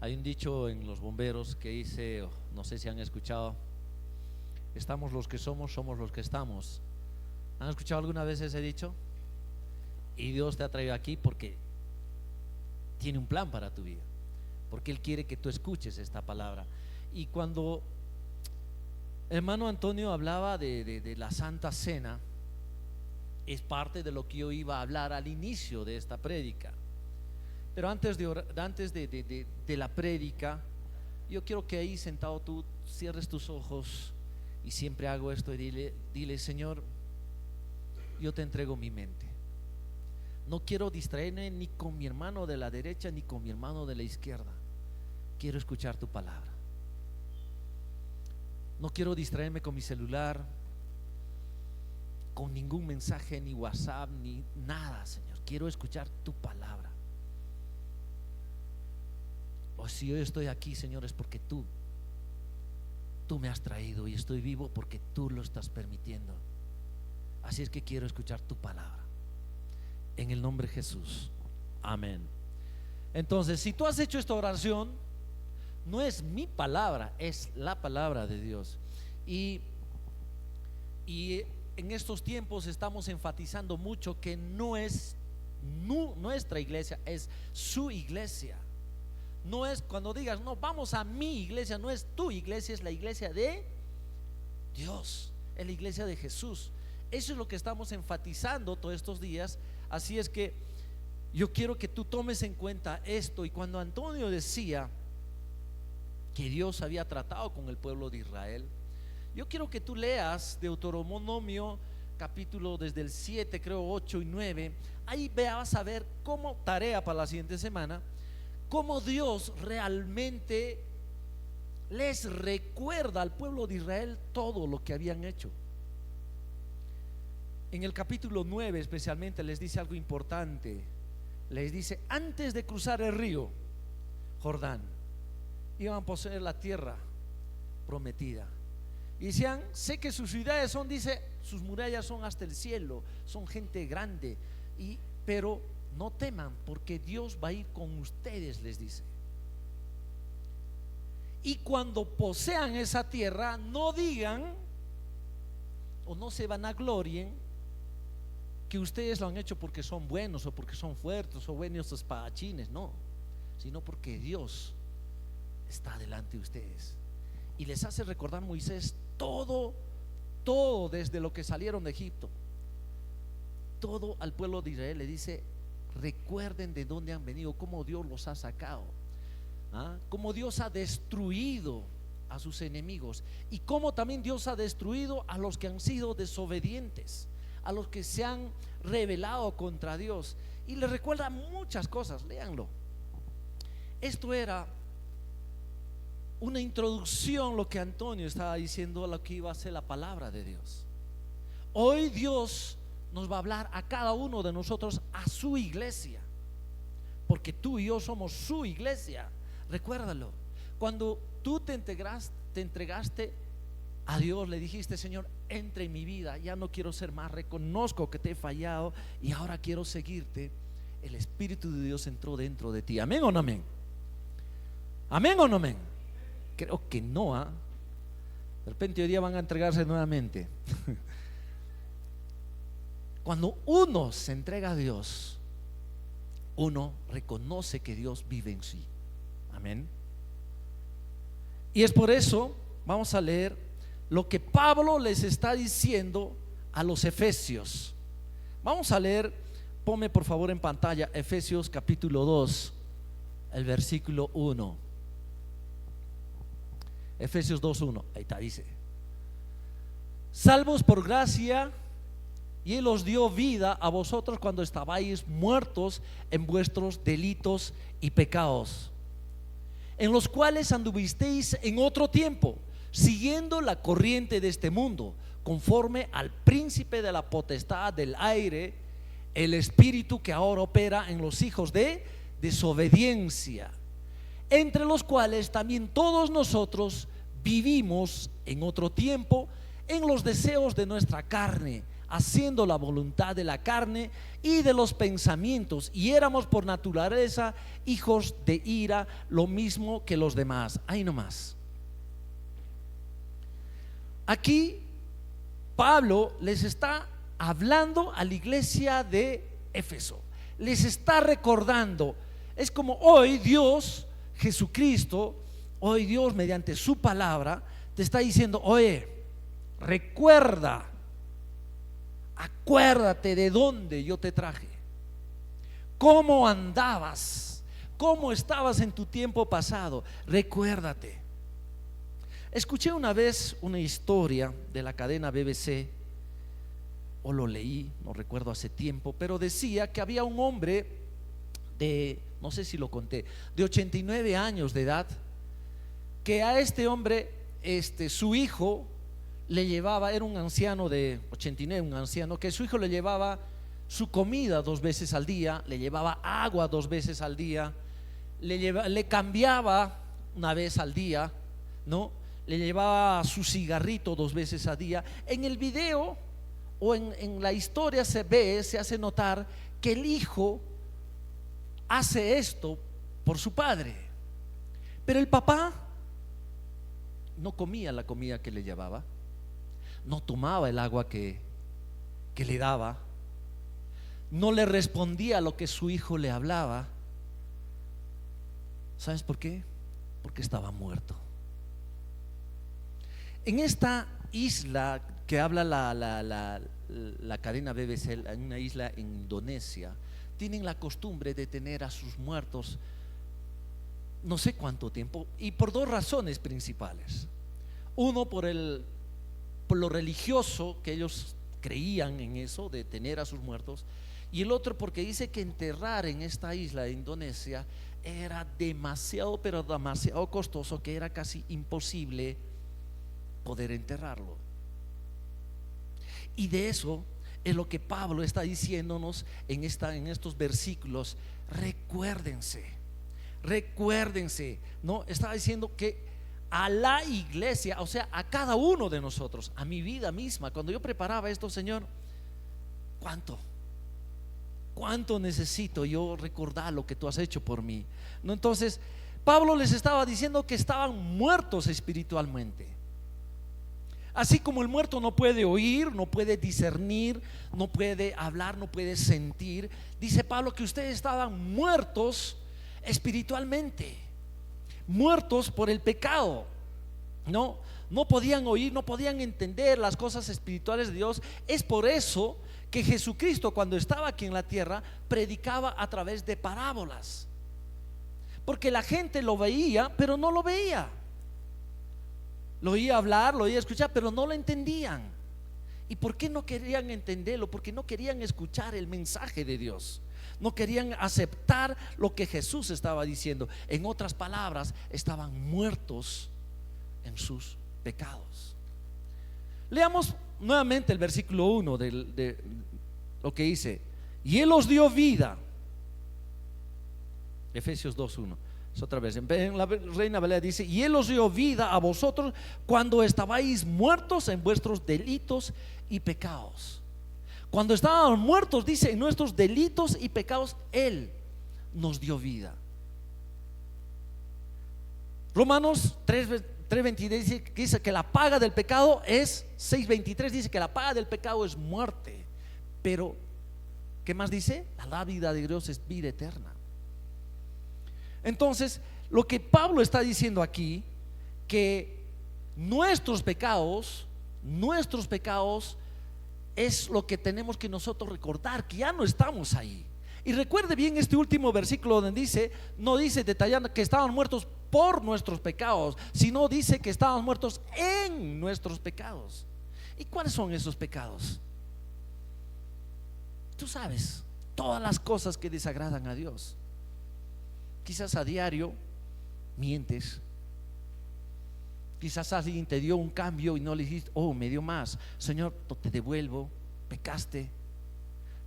Hay un dicho en los bomberos que dice, no sé si han escuchado: estamos los que somos, somos los que estamos. ¿Han escuchado alguna vez ese dicho? Y Dios te ha traído aquí porque tiene un plan para tu vida, porque Él quiere que tú escuches esta palabra. Y cuando hermano Antonio hablaba de la Santa Cena, es parte de lo que yo iba a hablar al inicio de esta prédica. Pero antes de la prédica, yo quiero que ahí sentado tú cierres tus ojos, y siempre hago esto, y dile: Señor, yo te entrego mi mente. No quiero distraerme ni con mi hermano de la derecha ni con mi hermano de la izquierda. Quiero escuchar tu palabra. No quiero distraerme con mi celular, con ningún mensaje, ni WhatsApp, ni nada, Señor. Quiero escuchar tu palabra. O si yo estoy aquí, Señor, es porque tú me has traído, y estoy vivo porque tú lo estás permitiendo. Así es que quiero escuchar tu palabra. En el nombre de Jesús, amén. Entonces, si tú has hecho esta oración, no es mi palabra, es la palabra de Dios. Y en estos tiempos estamos enfatizando mucho que no es nuestra iglesia, es su iglesia. No es cuando digas, no, vamos a mi iglesia, no es tu iglesia, es la iglesia de Dios, es la iglesia de Jesús. Eso es lo que estamos enfatizando todos estos días. Así es que yo quiero que tú tomes en cuenta esto. Y cuando Antonio decía que Dios había tratado con el pueblo de Israel, yo quiero que tú leas Deuteronomio capítulo desde el 7, creo 8 y 9. Ahí vas a ver como tarea para la siguiente semana, cómo Dios realmente les recuerda al pueblo de Israel todo lo que habían hecho. En el capítulo 9 especialmente les dice algo importante. Les dice: antes de cruzar el río Jordán, iban a poseer la tierra prometida. Y decían: sé que sus ciudades son, dice, sus murallas son hasta el cielo, son gente grande, pero no teman, porque Dios va a ir con ustedes, les dice. Y cuando posean esa tierra, no digan o no se vanaglorien que ustedes lo han hecho porque son buenos o porque son fuertes o buenos espadachines, no, sino porque Dios está delante de ustedes. Y les hace recordar Moisés todo desde lo que salieron de Egipto, todo al pueblo de Israel. Le dice: recuerden de dónde han venido, cómo Dios los ha sacado, cómo Dios ha destruido a sus enemigos, y cómo también Dios ha destruido a los que han sido desobedientes, a los que se han rebelado contra Dios. Y les recuerda muchas cosas, léanlo. Esto era una introducción, lo que Antonio estaba diciendo, a lo que iba a ser la palabra de Dios. Hoy Dios nos va a hablar a cada uno de nosotros, a su iglesia, porque tú y yo somos su iglesia. Recuérdalo. Cuando tú te entregaste a Dios, le dijiste: Señor, entra en mi vida, ya no quiero ser más, reconozco que te he fallado y ahora quiero seguirte. El Espíritu de Dios entró dentro de ti. ¿Amén o no amén? ¿Amén o no amén? Creo que no, De repente hoy día van a entregarse nuevamente. Cuando uno se entrega a Dios, uno reconoce que Dios vive en sí. Amén. Y es por eso, vamos a leer lo que Pablo les está diciendo a los efesios. Vamos a leer, ponme por favor en pantalla Efesios capítulo 2, el versículo 1. Efesios 2:1, ahí está, dice: salvos por gracia, y Él os dio vida a vosotros cuando estabais muertos en vuestros delitos y pecados, en los cuales anduvisteis en otro tiempo, siguiendo la corriente de este mundo, conforme al príncipe de la potestad del aire, el espíritu que ahora opera en los hijos de desobediencia, entre los cuales también todos nosotros vivimos en otro tiempo en los deseos de nuestra carne, haciendo la voluntad de la carne y de los pensamientos, y éramos por naturaleza hijos de ira, lo mismo que los demás. Ahí nomás. Aquí Pablo les está hablando a la iglesia de Éfeso, les está recordando. Es como hoy Dios, Jesucristo, hoy Dios mediante su palabra te está diciendo: oye, recuerda, acuérdate de dónde yo te traje, cómo andabas, cómo estabas en tu tiempo pasado, recuérdate. Escuché una vez una historia de la cadena BBC, o lo leí, no recuerdo, hace tiempo, pero decía que había un hombre de, no sé si lo conté, de 89 años de edad, que a este hombre, su hijo le llevaba, era un anciano de 89, un anciano, que su hijo le llevaba su comida 2 veces al día, le llevaba agua 2 veces al día, le cambiaba 1 vez al día, ¿no? Le llevaba su cigarrito 2 veces al día. En el video o en la historia se hace notar que el hijo hace esto por su padre, pero el papá no comía la comida que le llevaba, no tomaba el agua que le daba, no le respondía a lo que su hijo le hablaba. ¿Sabes por qué? Porque estaba muerto. En esta isla que habla la cadena BBC, en una isla en Indonesia, tienen la costumbre de tener a sus muertos no sé cuánto tiempo, y por 2 razones principales. Uno, por lo religioso, que ellos creían en eso de tener a sus muertos, y el otro porque dice que enterrar en esta isla de Indonesia era demasiado, pero demasiado costoso, que era casi imposible poder enterrarlo. Y de eso es lo que Pablo está diciéndonos en estos versículos. Recuérdense, ¿no? Está diciendo que a la iglesia, o sea, a cada uno de nosotros, a mi vida misma, cuando yo preparaba esto, Señor, ¿cuánto necesito yo recordar lo que tú has hecho por mí? ¿No? Entonces, Pablo les estaba diciendo que estaban muertos espiritualmente. Así como el muerto no puede oír, no puede discernir, no puede hablar, no puede sentir, dice Pablo que ustedes estaban muertos espiritualmente, muertos por el pecado. No podían oír, no podían entender las cosas espirituales de Dios. Es por eso que Jesucristo, cuando estaba aquí en la tierra, predicaba a través de parábolas, porque la gente lo veía, pero no lo veía. Lo oía hablar, lo oía escuchar, pero no lo entendían. ¿Y por qué no querían entenderlo? Porque no querían escuchar el mensaje de Dios, no querían aceptar lo que Jesús estaba diciendo. En otras palabras, estaban muertos en sus pecados. Leamos nuevamente el versículo 1 de lo que dice: y Él os dio vida. Efesios 2:1. Otra vez, en la Reina Valera dice: y Él os dio vida a vosotros cuando estabais muertos en vuestros delitos y pecados. Cuando estábamos muertos, dice, en nuestros delitos y pecados, Él nos dio vida. Romanos 3:23 dice que la paga del pecado es, 6:23 dice que la paga del pecado es muerte. Pero ¿qué más dice? La vida de Dios es vida eterna. Entonces, lo que Pablo está diciendo aquí, que nuestros pecados es lo que tenemos que nosotros recordar, que ya no estamos ahí. Y recuerde bien este último versículo donde dice, no dice detallando que estaban muertos por nuestros pecados, sino dice que estaban muertos en nuestros pecados. ¿Y cuáles son esos pecados? Tú sabes, todas las cosas que desagradan a Dios. Quizás a diario mientes. Quizás alguien te dio un cambio y no le dijiste: oh, me dio más, Señor, te devuelvo. Pecaste,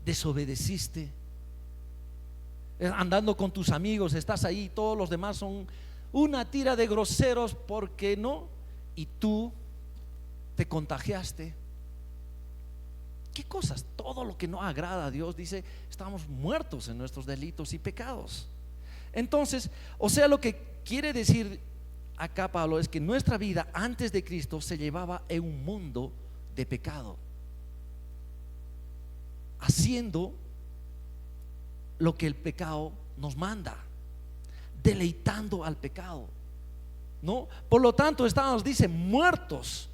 desobedeciste. Andando con tus amigos, estás ahí, todos los demás son una tira de groseros, porque no, y tú te contagiaste. ¿Qué cosas? Todo lo que no agrada a Dios, dice, estamos muertos en nuestros delitos y pecados. Entonces, o sea, lo que quiere decir acá Pablo es que nuestra vida antes de Cristo se llevaba en un mundo de pecado, haciendo lo que el pecado nos manda, deleitando al pecado, ¿no? Por lo tanto, estábamos, dice, muertos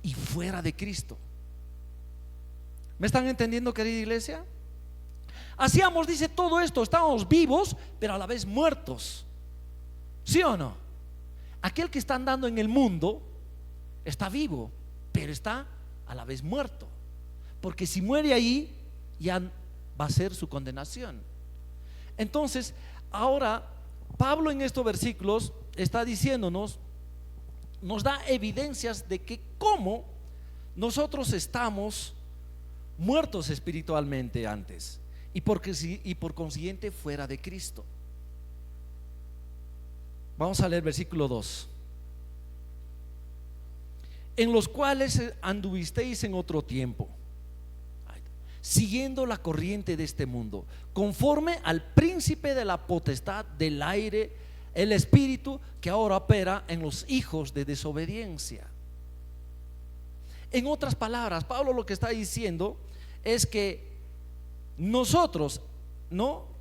y fuera de Cristo. ¿Me están entendiendo, querida iglesia? Hacíamos, dice, todo esto, estábamos vivos, pero a la vez muertos. ¿Sí o no? Aquel que está andando en el mundo está vivo, pero está a la vez muerto, porque si muere ahí, ya va a ser su condenación. Entonces, ahora Pablo en estos versículos está diciéndonos, nos da evidencias de que cómo nosotros estamos muertos espiritualmente antes y por consiguiente fuera de Cristo. Vamos a leer versículo 2. En los cuales anduvisteis en otro tiempo, siguiendo la corriente de este mundo, conforme al príncipe de la potestad del aire, el espíritu que ahora opera en los hijos de desobediencia. En otras palabras, Pablo lo que está diciendo es que nosotros, ¿no?,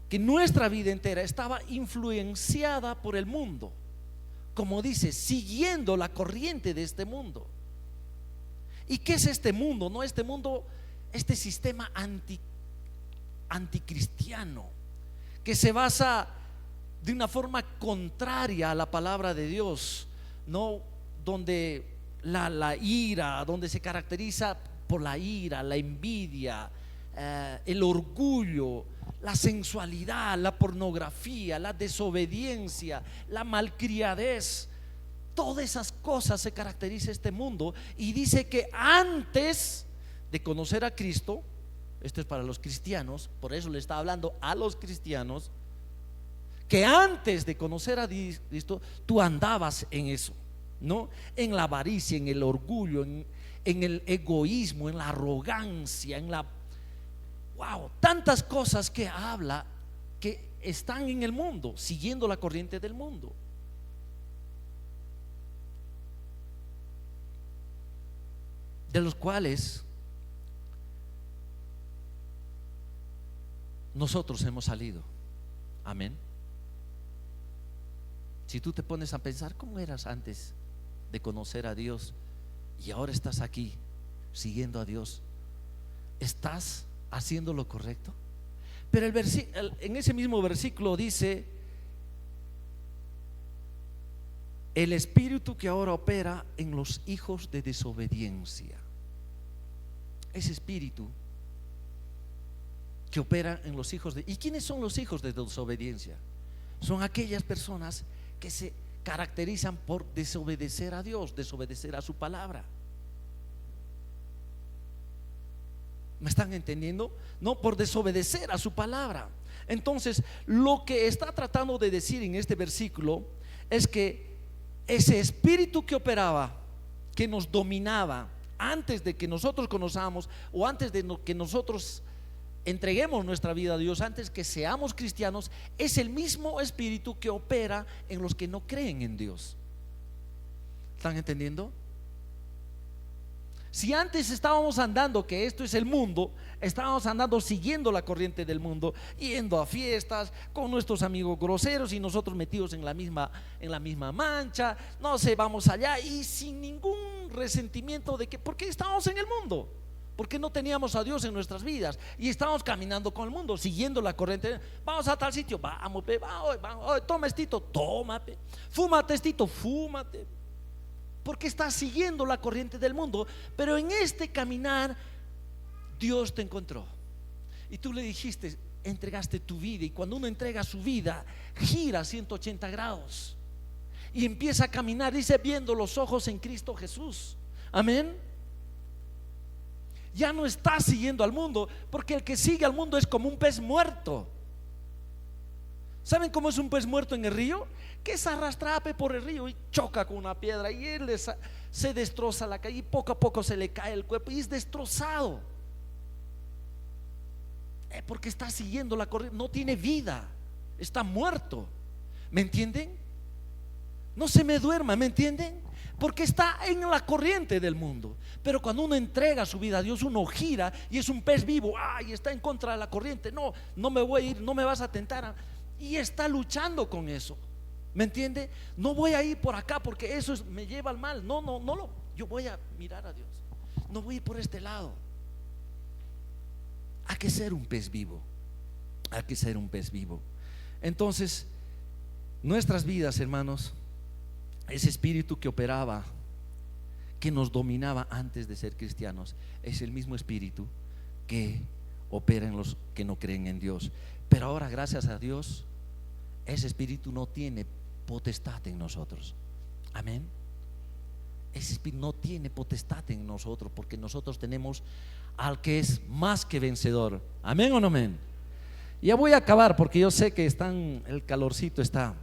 que nuestra vida entera estaba influenciada por el mundo, como dice, siguiendo la corriente de este mundo. ¿Y qué es este mundo? No, este mundo, este sistema anticristiano, que se basa de una forma contraria a la palabra de Dios, ¿no? Donde la ira, donde se caracteriza por la ira, la envidia, el orgullo, la sensualidad, la pornografía, la desobediencia, la malcriadez. Todas esas cosas se caracteriza este mundo. Y dice que antes de conocer a Cristo, esto es para los cristianos, por eso le está hablando a los cristianos, que antes de conocer a Cristo tú andabas en eso, ¿no? En la avaricia, en el orgullo, en el egoísmo, en la arrogancia, en la tantas cosas que habla que están en el mundo, siguiendo la corriente del mundo. De los cuales nosotros hemos salido. Amén. Si tú te pones a pensar cómo eras antes de conocer a Dios y ahora estás aquí siguiendo a Dios, ¿estás haciendo lo correcto? Pero en ese mismo versículo dice, el espíritu que ahora opera en los hijos de desobediencia. Ese espíritu que opera en los hijos de... ¿Y quiénes son los hijos de desobediencia? Son aquellas personas que se caracterizan por desobedecer a Dios, desobedecer a su palabra. ¿Me están entendiendo? No, por desobedecer a su palabra. Entonces, lo que está tratando de decir en este versículo es que ese espíritu que operaba, que nos dominaba antes de que nosotros conozcamos, o antes de que nosotros entreguemos nuestra vida a Dios, antes que seamos cristianos, es el mismo espíritu que opera en los que no creen en Dios. ¿Están entendiendo? Si antes estábamos andando, que esto es el mundo, estábamos andando siguiendo la corriente del mundo, yendo a fiestas con nuestros amigos groseros y nosotros metidos en la misma mancha, no sé, vamos allá y sin ningún resentimiento de que, ¿por qué estábamos en el mundo? Porque no teníamos a Dios en nuestras vidas y estábamos caminando con el mundo, siguiendo la corriente. Vamos a tal sitio, vamos, vamos, toma estito, tómate, fúmate estito, fúmate. Porque estás siguiendo la corriente del mundo. Pero en este caminar Dios te encontró y tú le dijiste, entregaste tu vida. Y cuando uno entrega su vida, gira 180 grados y empieza a caminar, dice, viendo los ojos en Cristo Jesús. Amén. Ya no estás siguiendo al mundo, porque el que sigue al mundo es como un pez muerto. ¿Saben cómo es un pez muerto en el río? que se arrastra por el río y choca con una piedra y él se destroza la calle y poco a poco se le cae el cuerpo y es destrozado, porque está siguiendo la corriente, no tiene vida, está muerto. ¿Me entienden? No se me duerma, ¿me entienden? Porque está en la corriente del mundo. Pero cuando uno entrega su vida a Dios, uno gira y es un pez vivo. Y está en contra de la corriente. No, no me voy a ir, no me vas a tentar. Y está luchando con eso. ¿Me entiende? No voy a ir por acá porque eso me lleva al mal. Yo voy a mirar a Dios. No voy a ir por este lado. Hay que ser un pez vivo. Hay que ser un pez vivo. Entonces, nuestras vidas, hermanos, ese espíritu que operaba, que nos dominaba antes de ser cristianos, es el mismo espíritu que opera en los que no creen en Dios. Pero ahora, gracias a Dios, ese espíritu no tiene potestad en nosotros. Amén. Ese espíritu no tiene potestad en nosotros, porque nosotros tenemos al que es más que vencedor. Amén o no amén. Ya voy a acabar porque yo sé que el calorcito está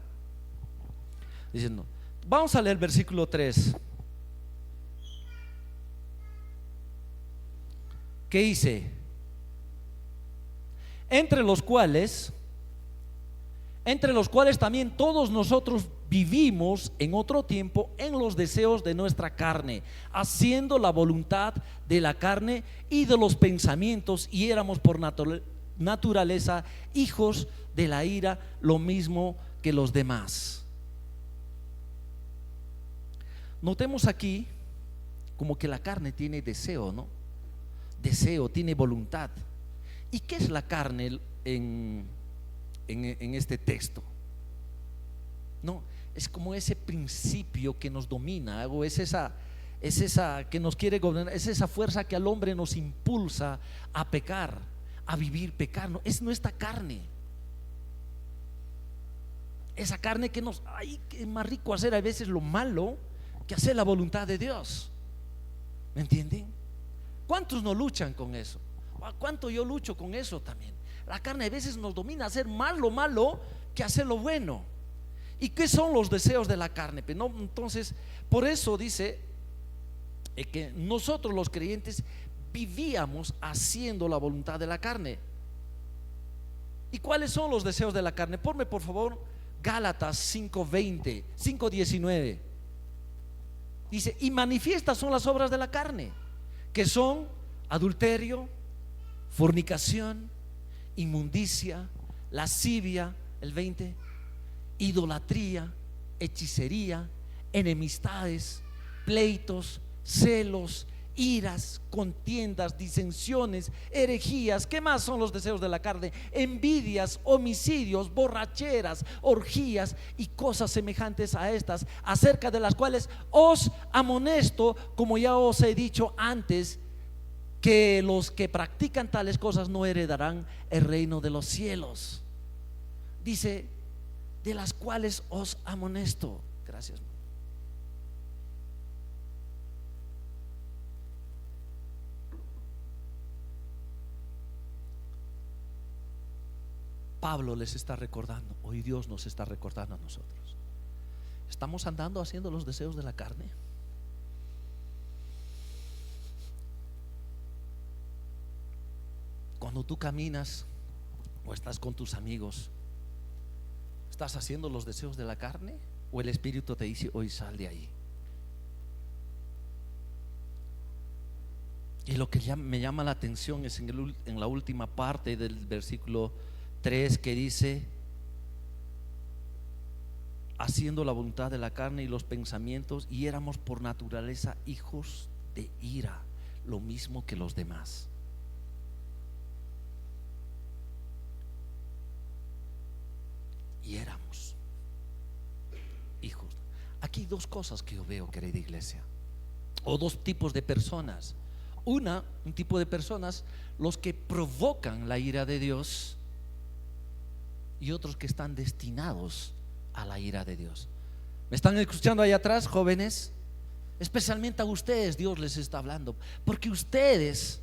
diciendo. Vamos a leer el versículo 3. ¿Qué dice? Entre los cuales también todos nosotros vivimos en otro tiempo en los deseos de nuestra carne, haciendo la voluntad de la carne y de los pensamientos, y éramos por naturaleza hijos de la ira, lo mismo que los demás. Notemos aquí como que la carne tiene deseo, ¿no? Deseo, tiene voluntad. ¿Y qué es la carne en este texto? No, es como ese principio que nos domina, o es esa que nos quiere gobernar, es esa fuerza que al hombre nos impulsa a pecar, a vivir pecando. Es nuestra carne. Esa carne que que es más rico hacer a veces lo malo que hacer la voluntad de Dios. ¿Me entienden? ¿Cuántos no luchan con eso? ¿Cuánto yo lucho con eso también? La carne a veces nos domina a hacer más lo malo que hacer lo bueno. ¿Y qué son los deseos de la carne? Pero no, entonces, por eso dice que nosotros los creyentes vivíamos haciendo la voluntad de la carne. ¿Y cuáles son los deseos de la carne? Ponme por favor Gálatas 5:20, 5:19. Dice: y manifiestas son las obras de la carne, que son adulterio, fornicación, inmundicia, lascivia, el 20, idolatría, hechicería, enemistades, pleitos, celos, iras, contiendas, disensiones, herejías. ¿Qué más son los deseos de la carne? Envidias, homicidios, borracheras, orgías y cosas semejantes a estas, acerca de las cuales os amonesto, como ya os he dicho antes, que los que practican tales cosas no heredarán el reino de los cielos. Dice: de las cuales os amonesto. Gracias. Pablo les está recordando, hoy Dios nos está recordando a nosotros. ¿Estamos andando haciendo los deseos de la carne? Cuando tú caminas o estás con tus amigos, ¿estás haciendo los deseos de la carne? ¿O el Espíritu te dice: hoy sal de ahí? Y lo que me llama la atención es en la última parte del versículo 3, que dice: haciendo la voluntad de la carne y los pensamientos, y éramos por naturaleza hijos de ira, lo mismo que los demás. Y éramos hijos. Aquí hay dos cosas que yo veo, querida iglesia, o dos tipos de personas. Un tipo de personas, los que provocan la ira de Dios, y otros que están destinados a la ira de Dios. ¿Me están escuchando ahí atrás, jóvenes? Especialmente a ustedes Dios les está hablando, porque ustedes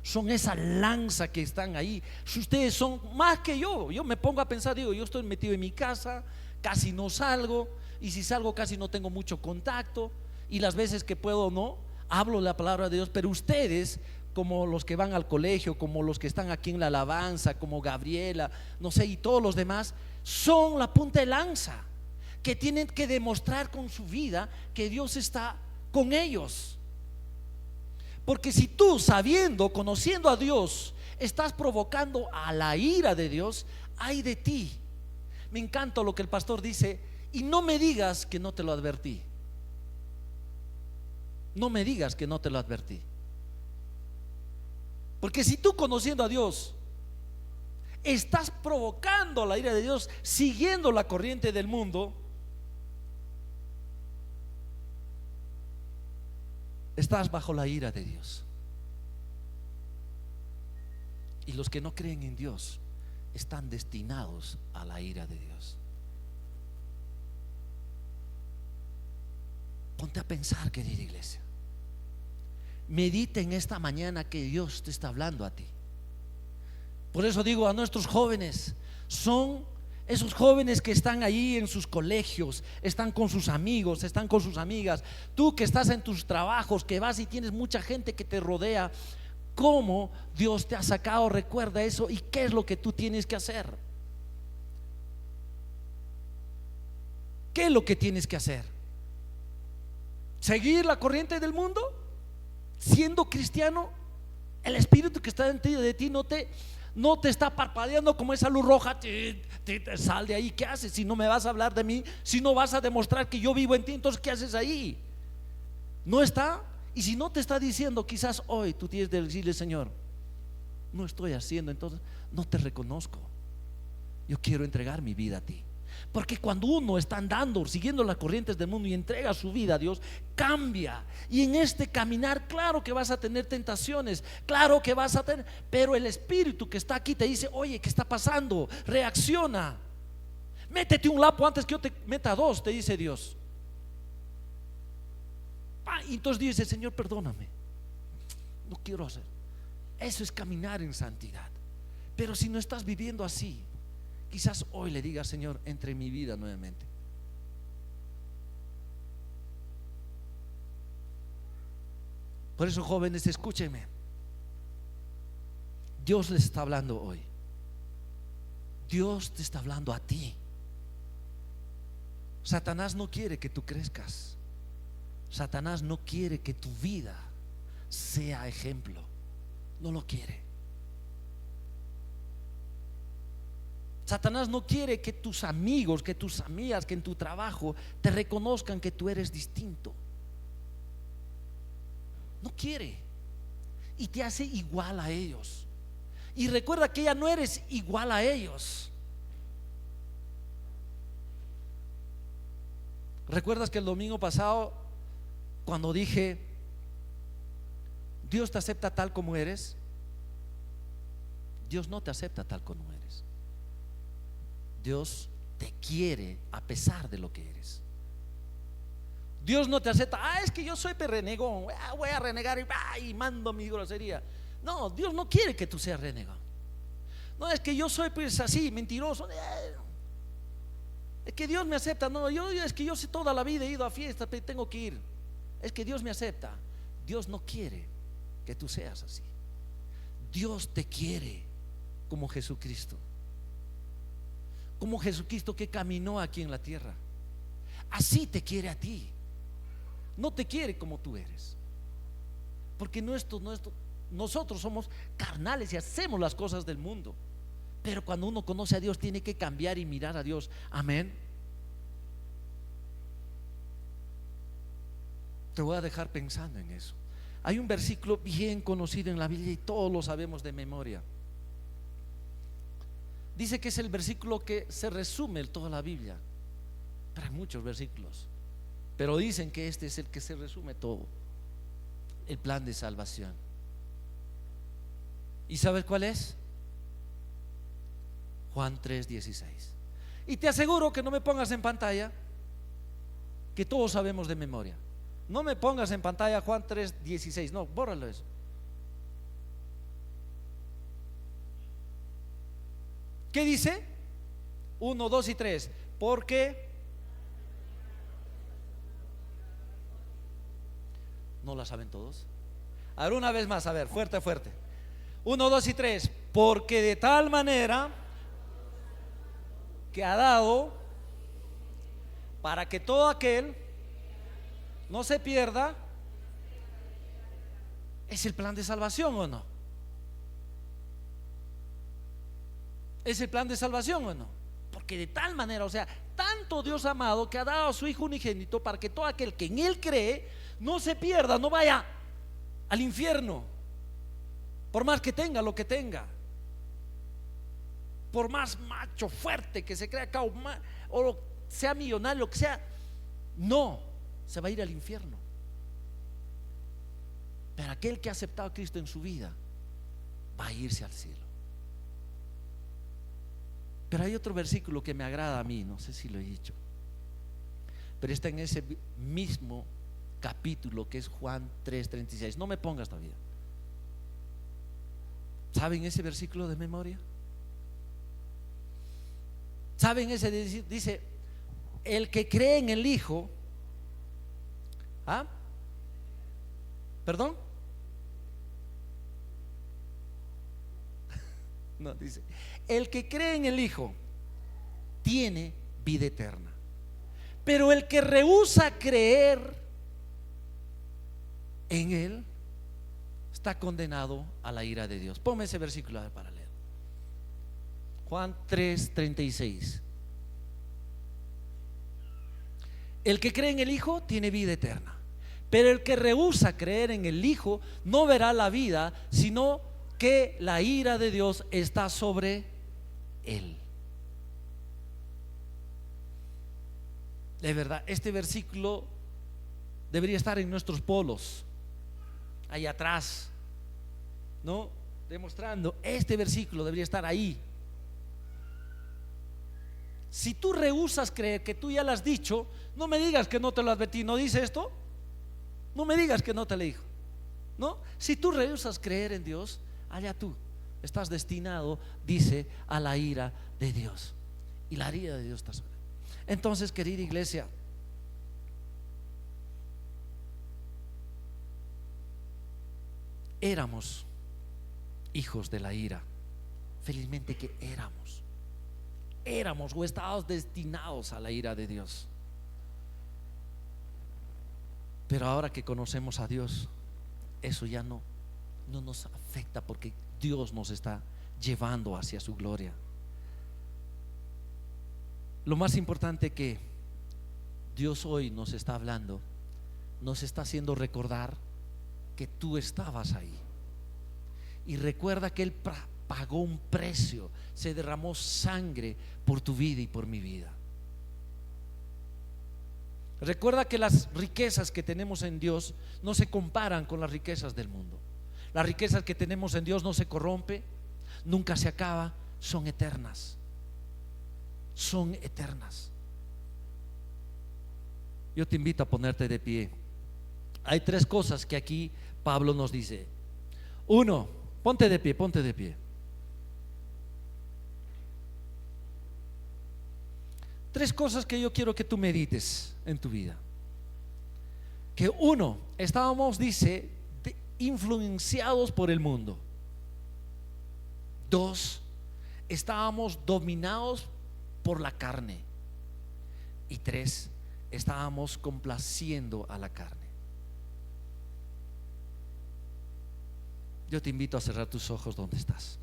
son esa lanza que están ahí. Ustedes son más que yo. Yo me pongo a pensar, digo, yo estoy metido en mi casa, casi no salgo, y si salgo casi no tengo mucho contacto, y las veces que puedo no hablo la palabra de Dios. Pero ustedes, como los que van al colegio, como los que están aquí en la alabanza, como Gabriela, no sé, y todos los demás, son la punta de lanza, que tienen que demostrar con su vida que Dios está con ellos. Porque si tú, sabiendo, conociendo a Dios, estás provocando a la ira de Dios, ay de ti. Me encanta lo que el pastor dice: y no me digas que no te lo advertí. No me digas que no te lo advertí. Porque si tú, conociendo a Dios, estás provocando la ira de Dios, siguiendo la corriente del mundo, estás bajo la ira de Dios. Y los que no creen en Dios están destinados a la ira de Dios. Ponte a pensar, querida iglesia. Medita en esta mañana que Dios te está hablando a ti. Por eso digo a nuestros jóvenes, son esos jóvenes que están ahí en sus colegios, están con sus amigos, están con sus amigas. Tú que estás en tus trabajos, que vas y tienes mucha gente que te rodea, cómo Dios te ha sacado, recuerda eso. Y qué es lo que tú tienes que hacer. ¿Qué es lo que tienes que hacer? ¿Seguir la corriente del mundo? Siendo cristiano, el espíritu que está dentro de ti no te está parpadeando como esa luz roja. Sal de ahí. ¿Qué haces? Si no me vas a hablar de mí, si no vas a demostrar que yo vivo en ti, entonces ¿qué haces ahí? No está. Y si no te está diciendo, quizás hoy tú tienes que decirle: Señor, no estoy haciendo, entonces no te reconozco. Yo quiero entregar mi vida a ti. Porque cuando uno está andando, siguiendo las corrientes del mundo y entrega su vida a Dios, cambia. Y en este caminar, claro que vas a tener tentaciones, claro que vas a tener, pero el espíritu que está aquí te dice: oye, ¿qué está pasando? Reacciona. Métete un lapo antes que yo te meta dos, te dice Dios. Y entonces dice: Señor, perdóname, no quiero hacer. Eso es caminar en santidad. Pero si no estás viviendo así, quizás hoy le digas: Señor, entre en mi vida nuevamente. Por eso, jóvenes, escúchenme. Dios les está hablando hoy. Dios te está hablando a ti. Satanás no quiere que tú crezcas. Satanás no quiere que tu vida sea ejemplo. No lo quiere. Satanás no quiere que tus amigos, que tus amigas, que en tu trabajo te reconozcan que tú eres distinto. No quiere. Y te hace igual a ellos. Y recuerda que ya no eres igual a ellos. ¿Recuerdas que el domingo pasado, cuando dije: Dios te acepta tal como eres? Dios no te acepta tal como eres. Dios te quiere a pesar de lo que eres. Dios no te acepta: es que yo soy renegón, voy a renegar y mando mi grosería. No, Dios no quiere que tú seas renegón. No, es que yo soy pues así, mentiroso. Es que Dios me acepta. No, es que yo sé, toda la vida he ido a fiestas, pero tengo que ir. Es que Dios me acepta. Dios no quiere que tú seas así. Dios te quiere como Jesucristo. Como Jesucristo que caminó aquí en la tierra. Así te quiere a ti. No te quiere como tú eres. Porque nosotros somos carnales y hacemos las cosas del mundo. Pero cuando uno conoce a Dios, tiene que cambiar y mirar a Dios. Amén. Te voy a dejar pensando en eso. Hay un versículo bien conocido en la Biblia y todos lo sabemos de memoria. Dice que es el versículo que se resume en toda la Biblia. Pero hay muchos versículos, pero dicen que este es el que se resume todo, el plan de salvación. ¿Y sabes cuál es? Juan 3:16. Y te aseguro que no me pongas en pantalla, que todos sabemos de memoria. No me pongas en pantalla Juan 3:16. No, bórralo eso. ¿Qué dice? 1, 2 y 3. Porque no la saben todos. A ver, una vez más, a ver, fuerte, fuerte. 1, 2 y 3. Porque de tal manera que ha dado para que todo aquel no se pierda. ¿Es el plan de salvación o no? ¿Es el plan de salvación o no? Porque de tal manera, o sea, tanto Dios amado que ha dado a su Hijo unigénito para que todo aquel que en Él cree no se pierda, no vaya al infierno, por más que tenga lo que tenga, por más macho fuerte que se crea acá o sea millonario, lo que sea, no, se va a ir al infierno. Pero aquel que ha aceptado a Cristo en su vida va a irse al cielo. Pero hay otro versículo que me agrada a mí, no sé si lo he dicho, pero está en ese mismo capítulo que es Juan 3:36. No me pongas todavía. ¿Saben ese versículo de memoria? ¿Saben ese? Dice: el que cree en el Hijo, ¿ah? ¿Perdón? No, dice: el que cree en el Hijo tiene vida eterna, pero el que rehúsa creer en Él está condenado a la ira de Dios. Ponme ese versículo para leer. Juan 3:36. El que cree en el Hijo tiene vida eterna, pero el que rehúsa creer en el Hijo no verá la vida, sino que la ira de Dios está sobre él. De verdad, este versículo debería estar en nuestros polos, ahí atrás, ¿no? Demostrando, este versículo debería estar ahí. Si tú rehusas creer, que tú ya lo has dicho, no me digas que no te lo advertí. ¿No dice esto? No me digas que no te lo dijo, ¿no? Si tú rehusas creer en Dios, allá tú estás destinado, dice, a la ira de Dios. Y la ira de Dios está sobre. Entonces, querida iglesia, éramos hijos de la ira. Felizmente que éramos o estábamos destinados a la ira de Dios. Pero ahora que conocemos a Dios, eso ya no nos afecta, porque Dios nos está llevando hacia su gloria. Lo más importante que Dios hoy nos está hablando, nos está haciendo recordar que tú estabas ahí. Y recuerda que Él pagó un precio, se derramó sangre por tu vida y por mi vida. Recuerda que las riquezas que tenemos en Dios no se comparan con las riquezas del mundo. Las riquezas que tenemos en Dios no se corrompe, nunca se acaba, son eternas. Son eternas. Yo te invito a ponerte de pie. Hay 3 cosas que aquí Pablo nos dice. 1, ponte de pie, ponte de pie. 3 cosas que yo quiero que tú medites en tu vida. Que 1, estábamos, dice, influenciados por el mundo. 2, estábamos dominados por la carne. Y 3, estábamos complaciendo a la carne. Yo te invito a cerrar tus ojos donde estás.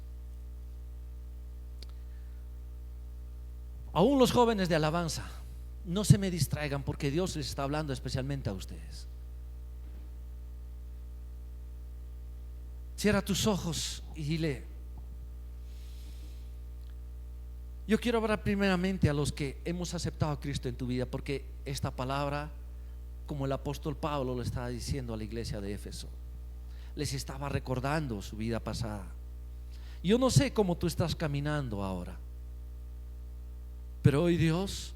Aún los jóvenes de alabanza, no se me distraigan, porque Dios les está hablando especialmente a ustedes. Cierra tus ojos y dile: yo quiero hablar primeramente a los que hemos aceptado a Cristo en tu vida, porque esta palabra, como el apóstol Pablo lo estaba diciendo a la iglesia de Éfeso, les estaba recordando su vida pasada. Yo no sé cómo tú estás caminando ahora, pero hoy Dios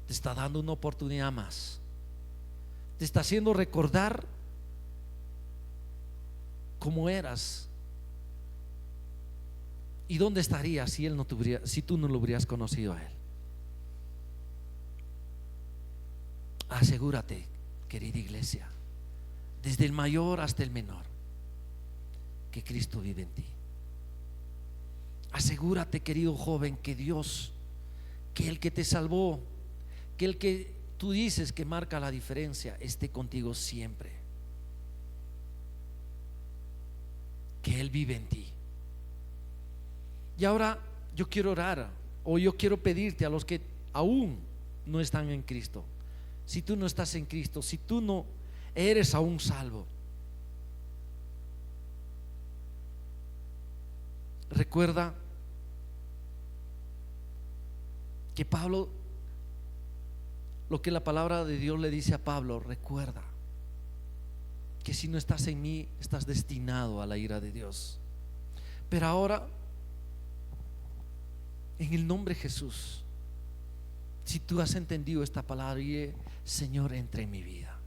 te está dando una oportunidad más. Te está haciendo recordar cómo eras y dónde estarías si tú no lo hubieras conocido a Él. Asegúrate, querida iglesia, desde el mayor hasta el menor, que Cristo vive en ti. Asegúrate, querido joven, que Dios, que el que te salvó, que el que tú dices que marca la diferencia, esté contigo siempre, que Él vive en ti. Y ahora yo quiero orar, o yo quiero pedirte a los que aún no están en Cristo: si tú no estás en Cristo, si tú no eres aún salvo, recuerda que Pablo, lo que la palabra de Dios le dice a Pablo: recuerda que si no estás en mí, estás destinado a la ira de Dios. Pero ahora, en el nombre de Jesús, si tú has entendido esta palabra, y Señor, entra en mi vida.